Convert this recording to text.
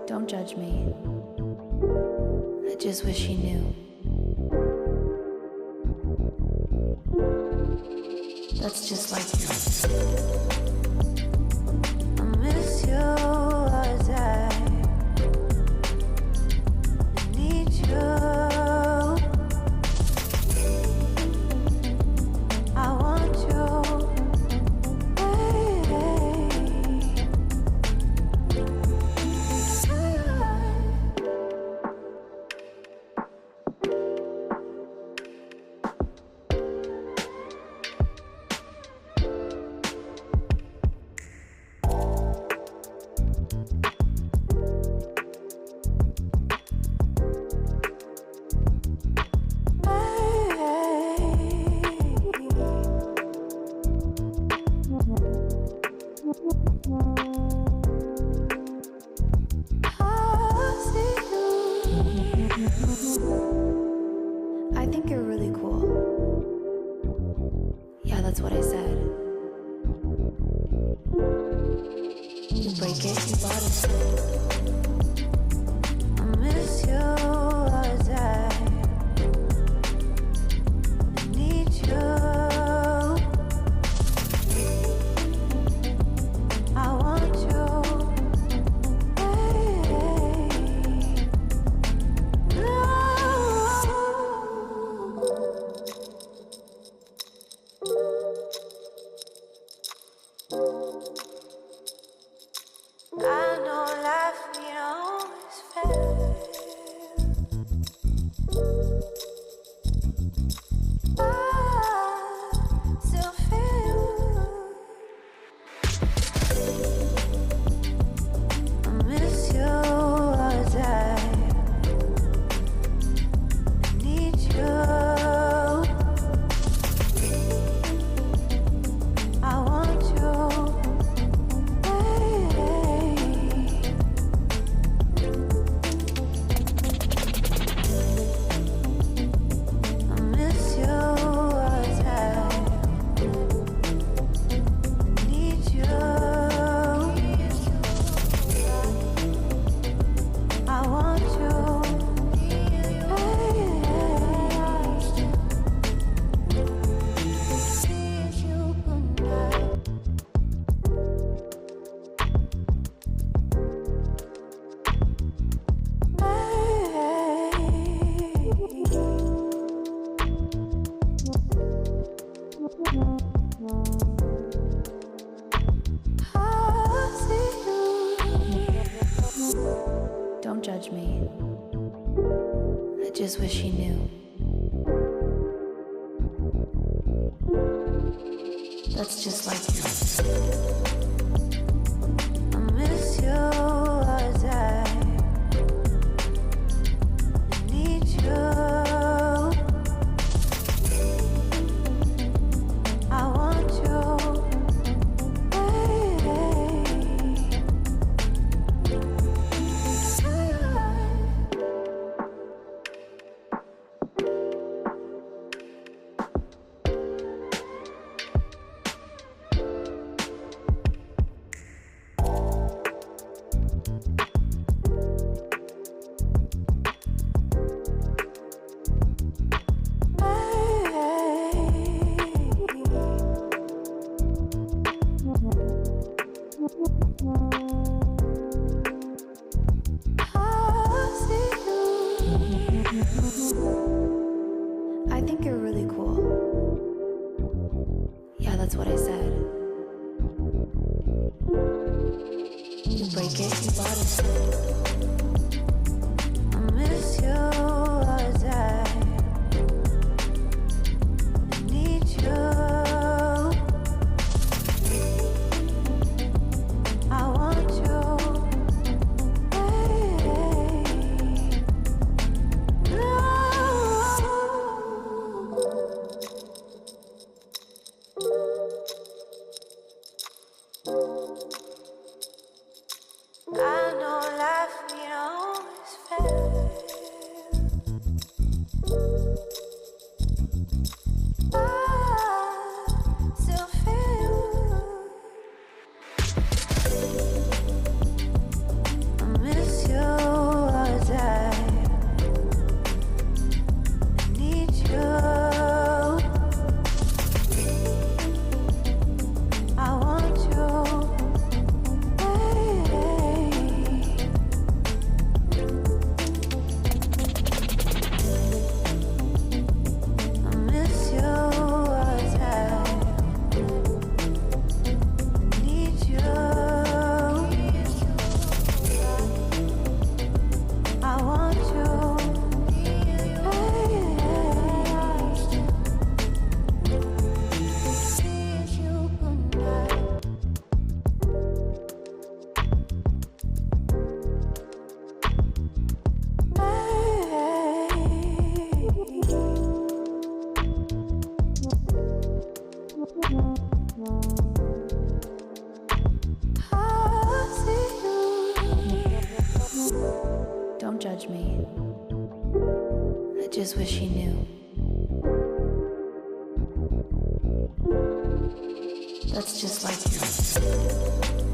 Don't judge me. I just wish he knew. That's just like you. I miss you as I need you. I want you. I think you're really cool. Yeah, that's what I said. You break it, you bought it. I miss you as I need you. I want you. I know life ain't always fair. I still feel I miss you as I need you. I want you. Don't judge me. I just wish he knew. That's just like you. I miss you as I need you. I want you. I think you're really cool. Yeah, that's what I said. You break it, you bought it. I miss you as I need you. I want you. don't judge me. I just wish he knew. That's just like you.